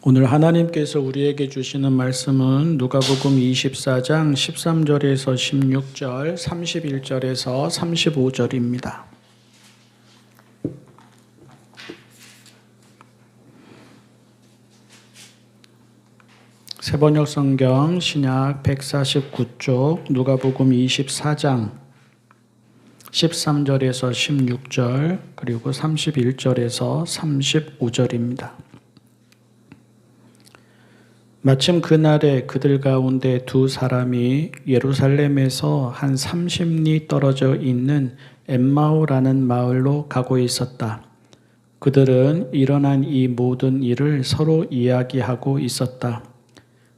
오늘 하나님께서 우리에게 주시는 말씀은 누가복음 24장 13절에서 16절, 31절에서 35절입니다. 새번역 성경 신약 149쪽 누가복음 24장 13절에서 16절 그리고 31절에서 35절입니다. 마침 그날에 그들 가운데 두 사람이 예루살렘에서 한 30리 떨어져 있는 엠마오라는 마을로 가고 있었다. 그들은 일어난 이 모든 일을 서로 이야기하고 있었다.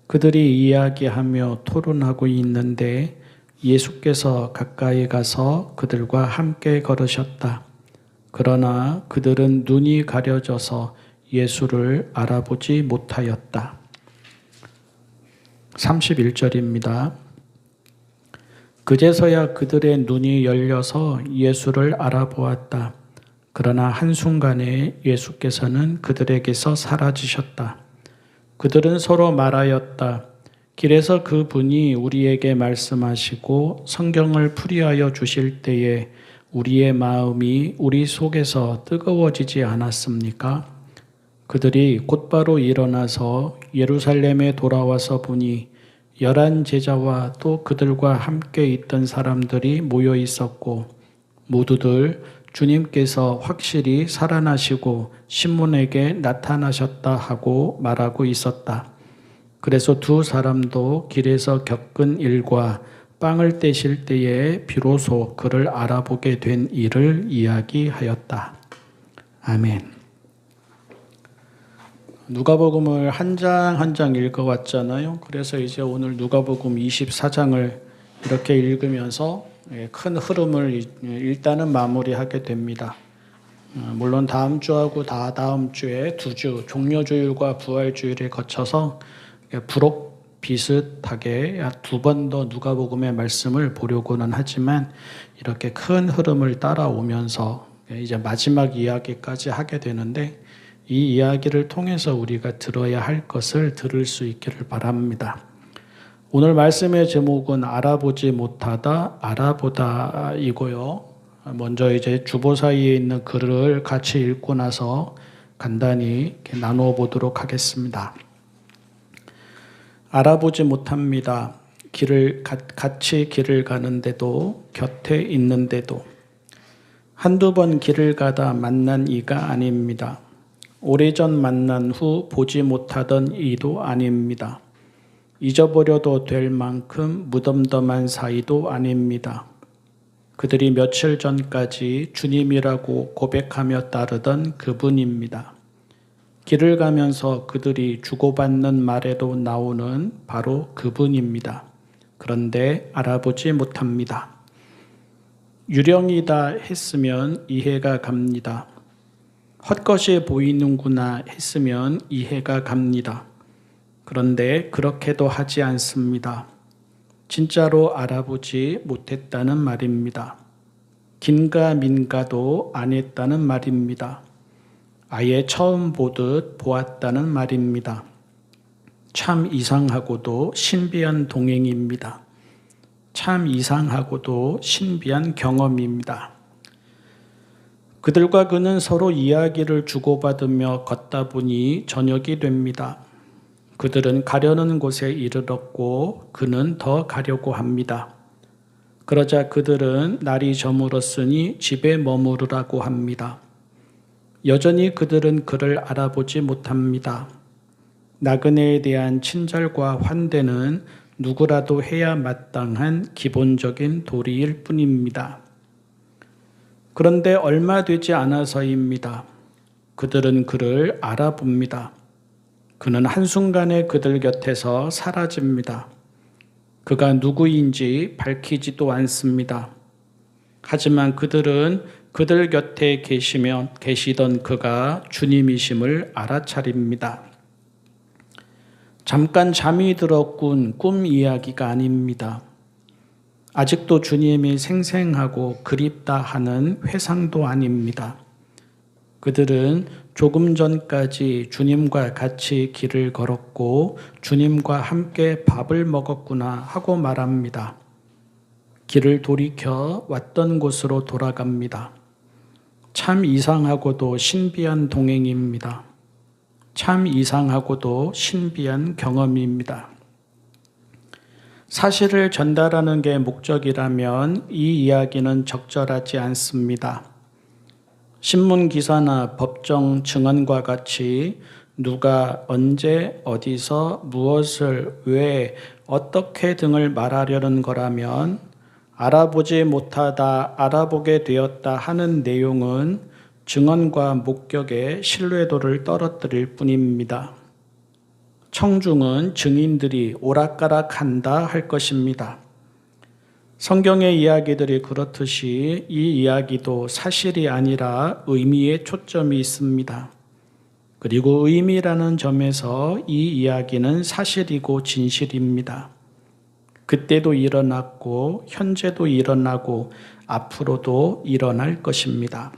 그들이 이야기하며 토론하고 있는데 예수께서 가까이 가서 그들과 함께 걸으셨다. 그러나 그들은 눈이 가려져서 예수를 알아보지 못하였다. 31절입니다. 그제서야 그들의 눈이 열려서 예수를 알아보았다. 그러나 한순간에 예수께서는 그들에게서 사라지셨다. 그들은 서로 말하였다. 길에서 그분이 우리에게 말씀하시고 성경을 풀이하여 주실 때에 우리의 마음이 우리 속에서 뜨거워지지 않았습니까? 그들이 곧바로 일어나서 예루살렘에 돌아와서 보니 11 제자와 또 그들과 함께 있던 사람들이 모여 있었고 모두들 주님께서 확실히 살아나시고 시몬에게 나타나셨다 하고 말하고 있었다. 그래서 두 사람도 길에서 겪은 일과 빵을 떼실 때에 비로소 그를 알아보게 된 일을 이야기하였다. 아멘. 누가복음을 한 장 한 장 읽어왔잖아요. 그래서 이제 오늘 누가복음 24장을 이렇게 읽으면서 큰 흐름을 일단은 마무리하게 됩니다. 물론 다음 주하고 다다음 주에 두 주, 종려주일과 부활주일에 거쳐서 부록 비슷하게 두 번 더 누가복음의 말씀을 보려고는 하지만 이렇게 큰 흐름을 따라오면서 이제 마지막 이야기까지 하게 되는데 이 이야기를 통해서 우리가 들어야 할 것을 들을 수 있기를 바랍니다. 오늘 말씀의 제목은 알아보지 못하다, 알아보다 이고요. 먼저 이제 주보 사이에 있는 글을 같이 읽고 나서 간단히 나누어 보도록 하겠습니다. 알아보지 못합니다. 같이 길을 가는데도 곁에 있는데도 한두 번 길을 가다 만난 이가 아닙니다. 오래전 만난 후 보지 못하던 이도 아닙니다. 잊어버려도 될 만큼 무덤덤한 사이도 아닙니다. 그들이 며칠 전까지 주님이라고 고백하며 따르던 그분입니다. 길을 가면서 그들이 주고받는 말에도 나오는 바로 그분입니다. 그런데 알아보지 못합니다. 유령이다 했으면 이해가 갑니다. 헛것이 보이는구나 했으면 이해가 갑니다. 그런데 그렇게도 하지 않습니다. 진짜로 알아보지 못했다는 말입니다. 긴가민가도 안 했다는 말입니다. 아예 처음 보듯 보았다는 말입니다. 참 이상하고도 신비한 동행입니다. 참 이상하고도 신비한 경험입니다. 그들과 그는 서로 이야기를 주고받으며 걷다 보니 저녁이 됩니다. 그들은 가려는 곳에 이르렀고 그는 더 가려고 합니다. 그러자 그들은 날이 저물었으니 집에 머무르라고 합니다. 여전히 그들은 그를 알아보지 못합니다. 나그네에 대한 친절과 환대는 누구라도 해야 마땅한 기본적인 도리일 뿐입니다. 그런데 얼마 되지 않아서입니다. 그들은 그를 알아봅니다. 그는 한순간에 그들 곁에서 사라집니다. 그가 누구인지 밝히지도 않습니다. 하지만 그들은 그들 곁에 계시던 그가 주님이심을 알아차립니다. 잠깐 잠이 들었군 꿈 이야기가 아닙니다. 아직도 주님이 생생하고 그립다 하는 회상도 아닙니다. 그들은 조금 전까지 주님과 같이 길을 걸었고 주님과 함께 밥을 먹었구나 하고 말합니다. 길을 돌이켜 왔던 곳으로 돌아갑니다. 참 이상하고도 신비한 동행입니다. 참 이상하고도 신비한 경험입니다. 사실을 전달하는 게 목적이라면 이 이야기는 적절하지 않습니다. 신문 기사나 법정 증언과 같이 누가 언제 어디서 무엇을 왜 어떻게 등을 말하려는 거라면 알아보지 못하다 알아보게 되었다 하는 내용은 증언과 목격의 신뢰도를 떨어뜨릴 뿐입니다. 청중은 증인들이 오락가락한다 할 것입니다. 성경의 이야기들이 그렇듯이 이 이야기도 사실이 아니라 의미에 초점이 있습니다. 그리고 의미라는 점에서 이 이야기는 사실이고 진실입니다. 그때도 일어났고 현재도 일어나고 앞으로도 일어날 것입니다.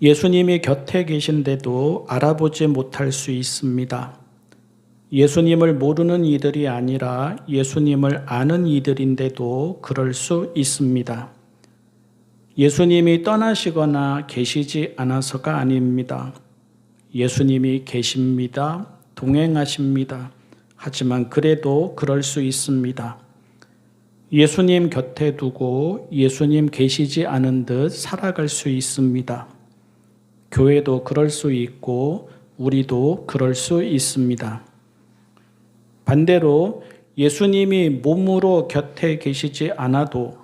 예수님이 곁에 계신데도 알아보지 못할 수 있습니다. 예수님을 모르는 이들이 아니라 예수님을 아는 이들인데도 그럴 수 있습니다. 예수님이 떠나시거나 계시지 않아서가 아닙니다. 예수님이 계십니다. 동행하십니다. 하지만 그래도 그럴 수 있습니다. 예수님 곁에 두고 예수님 계시지 않은 듯 살아갈 수 있습니다. 교회도 그럴 수 있고 우리도 그럴 수 있습니다. 반대로 예수님이 몸으로 곁에 계시지 않아도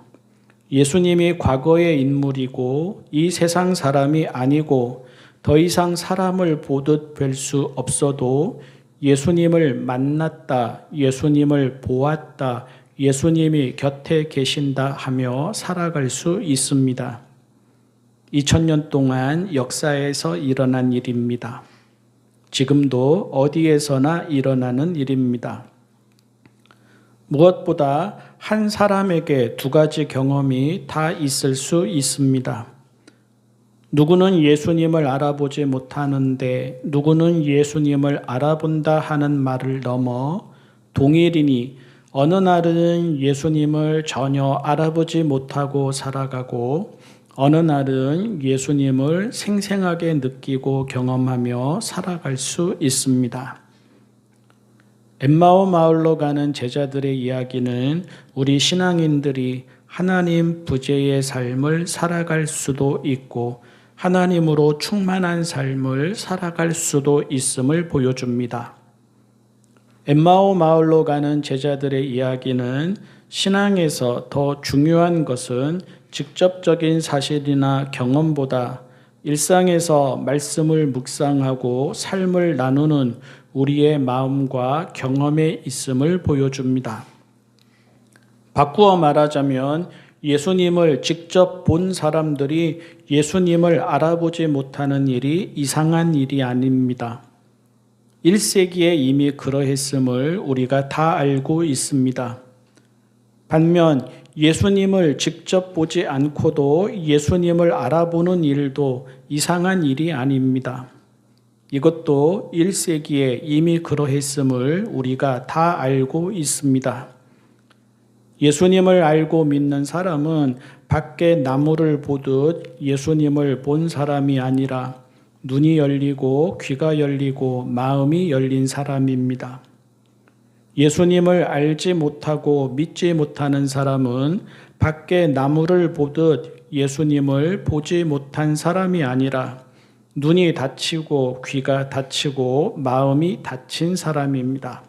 예수님이 과거의 인물이고 이 세상 사람이 아니고 더 이상 사람을 보듯 뵐 수 없어도 예수님을 만났다, 예수님을 보았다, 예수님이 곁에 계신다 하며 살아갈 수 있습니다. 2000년 동안 역사에서 일어난 일입니다. 지금도 어디에서나 일어나는 일입니다. 무엇보다 한 사람에게 두 가지 경험이 다 있을 수 있습니다. 누구는 예수님을 알아보지 못하는데 누구는 예수님을 알아본다 하는 말을 넘어 동일이니 어느 날은 예수님을 전혀 알아보지 못하고 살아가고 어느 날은 예수님을 생생하게 느끼고 경험하며 살아갈 수 있습니다. 엠마오 마을로 가는 제자들의 이야기는 우리 신앙인들이 하나님 부재의 삶을 살아갈 수도 있고 하나님으로 충만한 삶을 살아갈 수도 있음을 보여줍니다. 엠마오 마을로 가는 제자들의 이야기는 신앙에서 더 중요한 것은 직접적인 사실이나 경험보다 일상에서 말씀을 묵상하고 삶을 나누는 우리의 마음과 경험에 있음을 보여줍니다. 바꾸어 말하자면 예수님을 직접 본 사람들이 예수님을 알아보지 못하는 일이 이상한 일이 아닙니다. 1세기에 이미 그러했음을 우리가 다 알고 있습니다. 반면 예수님을 직접 보지 않고도 예수님을 알아보는 일도 이상한 일이 아닙니다. 이것도 1세기에 이미 그러했음을 우리가 다 알고 있습니다. 예수님을 알고 믿는 사람은 밖에 나무를 보듯 예수님을 본 사람이 아니라 눈이 열리고 귀가 열리고 마음이 열린 사람입니다. 예수님을 알지 못하고 믿지 못하는 사람은 밖에 나무를 보듯 예수님을 보지 못한 사람이 아니라 눈이 닫히고 귀가 닫히고 마음이 닫힌 사람입니다.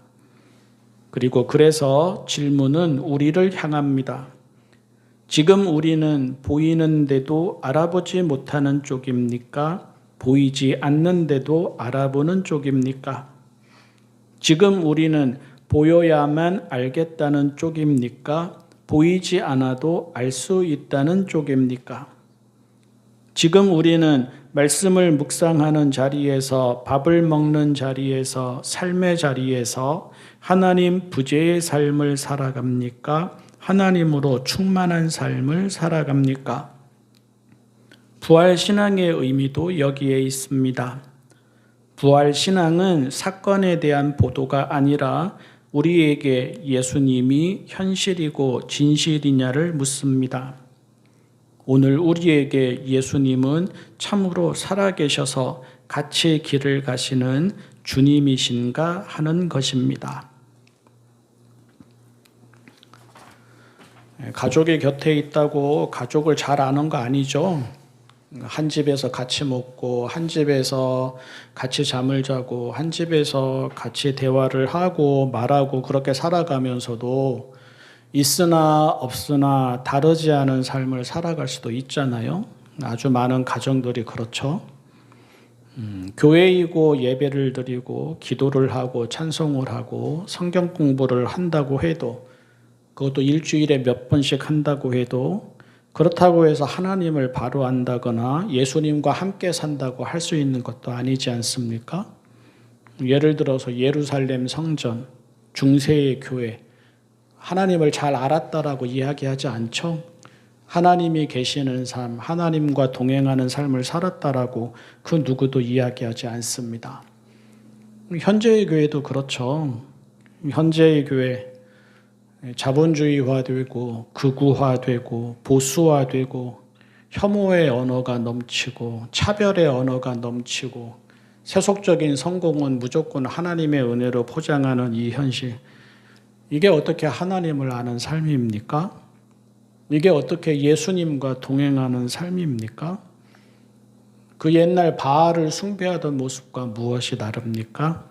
그리고 그래서 질문은 우리를 향합니다. 지금 우리는 보이는데도 알아보지 못하는 쪽입니까? 보이지 않는데도 알아보는 쪽입니까? 지금 우리는 보여야만 알겠다는 쪽입니까? 보이지 않아도 알 수 있다는 쪽입니까? 지금 우리는 말씀을 묵상하는 자리에서 밥을 먹는 자리에서 삶의 자리에서 하나님 부재의 삶을 살아갑니까? 하나님으로 충만한 삶을 살아갑니까? 부활신앙의 의미도 여기에 있습니다. 부활신앙은 사건에 대한 보도가 아니라 우리에게 예수님이 현실이고 진실이냐를 묻습니다. 오늘 우리에게 예수님은 참으로 살아계셔서 같이 길을 가시는 주님이신가 하는 것입니다. 가족이 곁에 있다고 가족을 잘 아는 거 아니죠? 한 집에서 같이 먹고, 한 집에서 같이 잠을 자고, 한 집에서 같이 대화를 하고 말하고 그렇게 살아가면서도 있으나 없으나 다르지 않은 삶을 살아갈 수도 있잖아요. 아주 많은 가정들이 그렇죠. 교회이고 예배를 드리고 기도를 하고 찬송을 하고 성경 공부를 한다고 해도, 그것도 일주일에 몇 번씩 한다고 해도 그렇다고 해서 하나님을 바로 안다거나 예수님과 함께 산다고 할 수 있는 것도 아니지 않습니까? 예를 들어서 예루살렘 성전, 중세의 교회, 하나님을 잘 알았다라고 이야기하지 않죠? 하나님이 계시는 삶, 하나님과 동행하는 삶을 살았다라고 그 누구도 이야기하지 않습니다. 현재의 교회도 그렇죠. 현재의 교회, 자본주의화되고 극우화되고 보수화되고 혐오의 언어가 넘치고 차별의 언어가 넘치고 세속적인 성공은 무조건 하나님의 은혜로 포장하는 이 현실, 이게 어떻게 하나님을 아는 삶입니까? 이게 어떻게 예수님과 동행하는 삶입니까? 그 옛날 바알을 숭배하던 모습과 무엇이 다릅니까?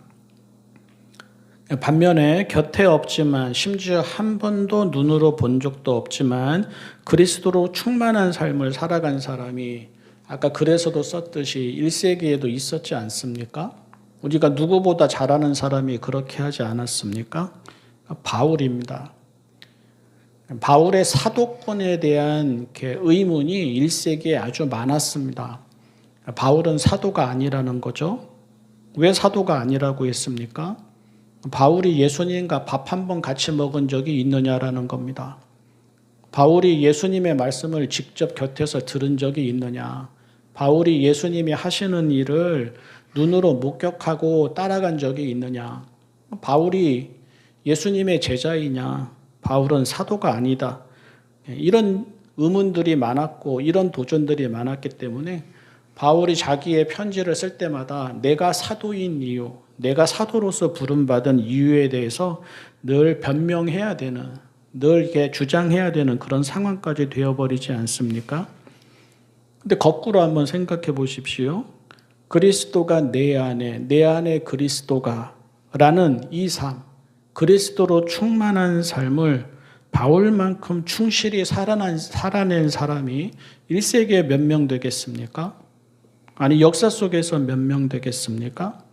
반면에 곁에 없지만 심지어 한 번도 눈으로 본 적도 없지만 그리스도로 충만한 삶을 살아간 사람이 아까 글에서도 썼듯이 1세기에도 있었지 않습니까? 우리가 누구보다 잘하는 사람이 그렇게 하지 않았습니까? 바울입니다. 바울의 사도권에 대한 의문이 1세기에 아주 많았습니다. 바울은 사도가 아니라는 거죠. 왜 사도가 아니라고 했습니까? 바울이 예수님과 밥 한 번 같이 먹은 적이 있느냐라는 겁니다. 바울이 예수님의 말씀을 직접 곁에서 들은 적이 있느냐? 바울이 예수님이 하시는 일을 눈으로 목격하고 따라간 적이 있느냐? 바울이 예수님의 제자이냐? 바울은 사도가 아니다. 이런 의문들이 많았고 이런 도전들이 많았기 때문에 바울이 자기의 편지를 쓸 때마다 내가 사도인 이유, 내가 사도로서 부름받은 이유에 대해서 늘 변명해야 되는, 늘 이렇게 주장해야 되는 그런 상황까지 되어버리지 않습니까? 근데 거꾸로 한번 생각해 보십시오. 그리스도가 내 안에 그리스도가 라는 이 삶, 그리스도로 충만한 삶을 바울만큼 충실히 살아낸 사람이 1세기에 몇 명 되겠습니까? 아니 역사 속에서 몇 명 되겠습니까?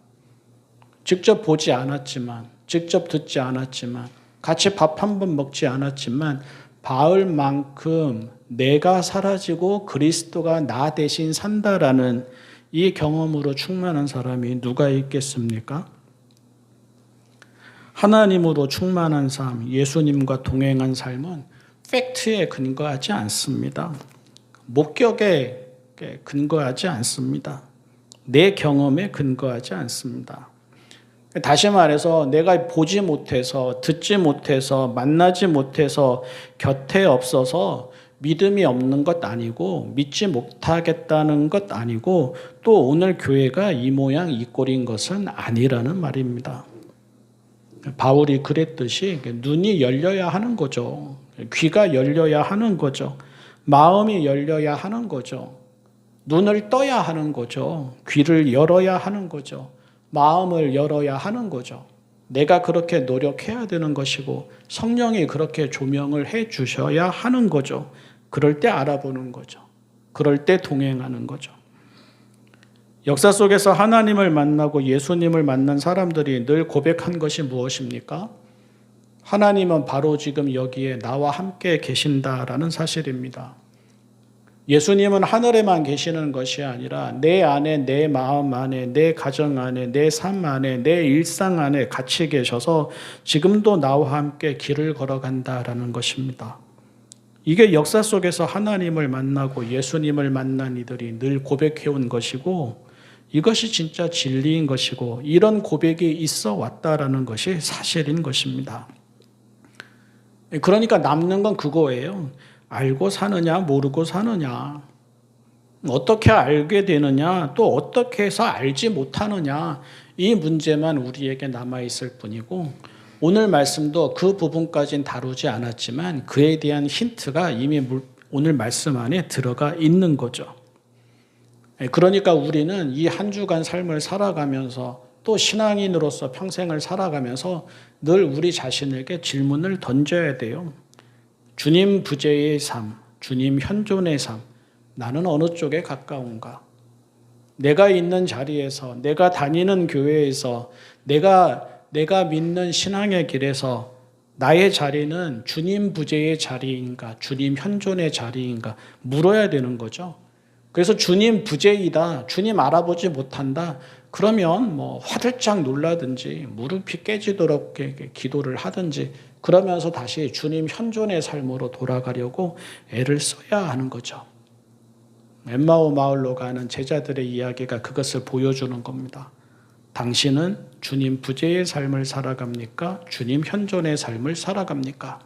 직접 보지 않았지만, 직접 듣지 않았지만, 같이 밥 한 번 먹지 않았지만 바울만큼 내가 사라지고 그리스도가 나 대신 산다라는 이 경험으로 충만한 사람이 누가 있겠습니까? 하나님으로 충만한 삶, 예수님과 동행한 삶은 팩트에 근거하지 않습니다. 목격에 근거하지 않습니다. 내 경험에 근거하지 않습니다. 다시 말해서 내가 보지 못해서, 듣지 못해서, 만나지 못해서, 곁에 없어서 믿음이 없는 것 아니고 믿지 못하겠다는 것 아니고 또 오늘 교회가 이 모양 이 꼴인 것은 아니라는 말입니다. 바울이 그랬듯이 눈이 열려야 하는 거죠. 귀가 열려야 하는 거죠. 마음이 열려야 하는 거죠. 눈을 떠야 하는 거죠. 귀를 열어야 하는 거죠. 마음을 열어야 하는 거죠. 내가 그렇게 노력해야 되는 것이고 성령이 그렇게 조명을 해 주셔야 하는 거죠. 그럴 때 알아보는 거죠. 그럴 때 동행하는 거죠. 역사 속에서 하나님을 만나고 예수님을 만난 사람들이 늘 고백한 것이 무엇입니까? 하나님은 바로 지금 여기에 나와 함께 계신다라는 사실입니다. 예수님은 하늘에만 계시는 것이 아니라 내 안에, 내 마음 안에, 내 가정 안에, 내 삶 안에, 내 일상 안에 같이 계셔서 지금도 나와 함께 길을 걸어간다라는 것입니다. 이게 역사 속에서 하나님을 만나고 예수님을 만난 이들이 늘 고백해온 것이고 이것이 진짜 진리인 것이고 이런 고백이 있어 왔다라는 것이 사실인 것입니다. 그러니까 남는 건 그거예요. 알고 사느냐 모르고 사느냐. 어떻게 알게 되느냐 또 어떻게 해서 알지 못하느냐 이 문제만 우리에게 남아있을 뿐이고 오늘 말씀도 그 부분까지는 다루지 않았지만 그에 대한 힌트가 이미 오늘 말씀 안에 들어가 있는 거죠. 그러니까 우리는 이 한 주간 삶을 살아가면서 또 신앙인으로서 평생을 살아가면서 늘 우리 자신에게 질문을 던져야 돼요. 주님 부재의 삶, 주님 현존의 삶, 나는 어느 쪽에 가까운가? 내가 있는 자리에서, 내가 다니는 교회에서, 내가 믿는 신앙의 길에서 나의 자리는 주님 부재의 자리인가, 주님 현존의 자리인가 물어야 되는 거죠. 그래서 주님 부재이다, 주님 알아보지 못한다, 그러면 화들짝 놀라든지 무릎이 깨지도록 기도를 하든지 그러면서 다시 주님 현존의 삶으로 돌아가려고 애를 써야 하는 거죠. 엠마오 마을로 가는 제자들의 이야기가 그것을 보여주는 겁니다. 당신은 주님 부재의 삶을 살아갑니까? 주님 현존의 삶을 살아갑니까?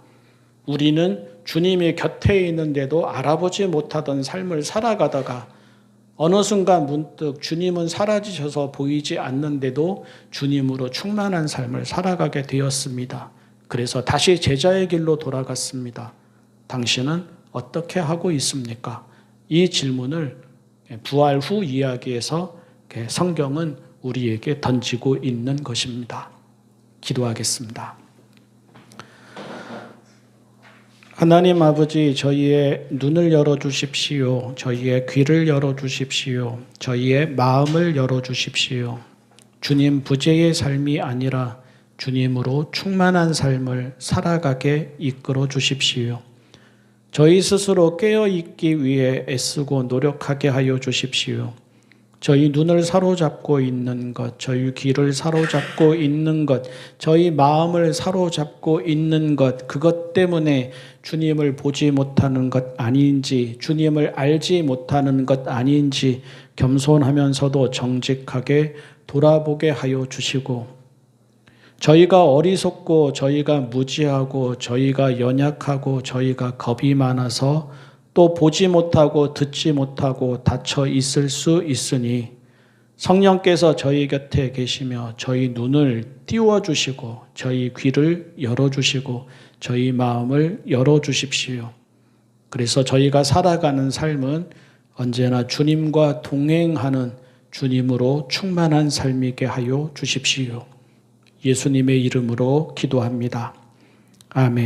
우리는 주님이 곁에 있는데도 알아보지 못하던 삶을 살아가다가 어느 순간 문득 주님은 사라지셔서 보이지 않는데도 주님으로 충만한 삶을 살아가게 되었습니다. 그래서 다시 제자의 길로 돌아갔습니다. 당신은 어떻게 하고 있습니까? 이 질문을 부활 후 이야기에서 성경은 우리에게 던지고 있는 것입니다. 기도하겠습니다. 하나님 아버지, 저희의 눈을 열어주십시오. 저희의 귀를 열어주십시오. 저희의 마음을 열어주십시오. 주님 부재의 삶이 아니라 주님으로 충만한 삶을 살아가게 이끌어 주십시오. 저희 스스로 깨어있기 위해 애쓰고 노력하게 하여 주십시오. 저희 눈을 사로잡고 있는 것, 저희 귀를 사로잡고 있는 것, 저희 마음을 사로잡고 있는 것, 그것 때문에 주님을 보지 못하는 것 아닌지, 주님을 알지 못하는 것 아닌지 겸손하면서도 정직하게 돌아보게 하여 주시고, 저희가 어리석고 저희가 무지하고 저희가 연약하고 저희가 겁이 많아서 또 보지 못하고 듣지 못하고 닫혀 있을 수 있으니 성령께서 저희 곁에 계시며 저희 눈을 띄워주시고 저희 귀를 열어주시고 저희 마음을 열어주십시오. 그래서 저희가 살아가는 삶은 언제나 주님과 동행하는 주님으로 충만한 삶이게 하여 주십시오. 예수님의 이름으로 기도합니다. 아멘.